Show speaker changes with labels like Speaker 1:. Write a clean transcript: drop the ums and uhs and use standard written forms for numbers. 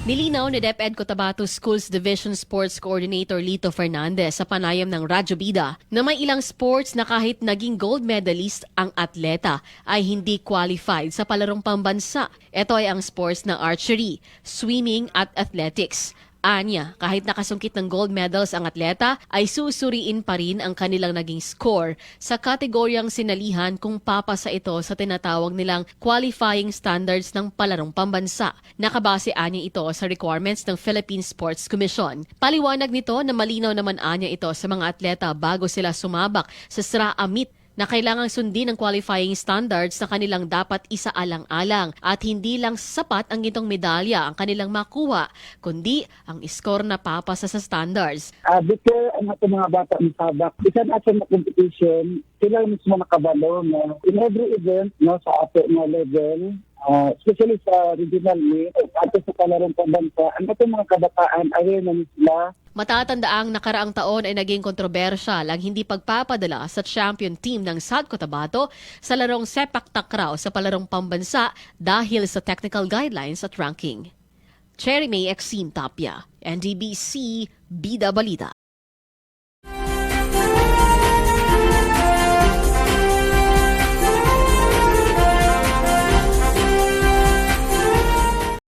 Speaker 1: Nilinaw ni DepEd Cotabato Schools Division Sports Coordinator Lito Fernandez sa panayam ng Radyo Bida na may ilang sports na kahit naging gold medalist ang atleta ay hindi qualified sa palarong pambansa. Ito ay ang sports ng archery, swimming at athletics. Anya, kahit nakasungkit ng gold medals ang atleta, ay susuriin pa rin ang kanilang naging score sa kategoryang sinalihan kung papasa ito sa tinatawag nilang qualifying standards ng palarong pambansa. Nakabase anya ito sa requirements ng Philippine Sports Commission. Paliwanag nito na malinaw naman anya ito sa mga atleta bago sila sumabak sa SRA-AMIT na kailangang sundin ang qualifying standards na kanilang dapat isaalang-alang at hindi lang sapat ang gintong medalya ang kanilang makuha, kundi ang score na papasa sa standards.
Speaker 2: Before ang ating mga bata ng sabak, isa na sa competition, sila mismo nakabalo na in every event no, sa ating na level, especially sa regional meet at sa palarong pambansa, ang ating mga kabataan aware na sila.
Speaker 1: Matatandaang nakaraang taon ay naging kontrobersyal ang hindi pagpapadala sa champion team ng SAD Cotabato sa larong sepak takraw sa palarong pambansa dahil sa technical guidelines at ranking. Cherry May Exim Tapia, NDBC, Bida Balita.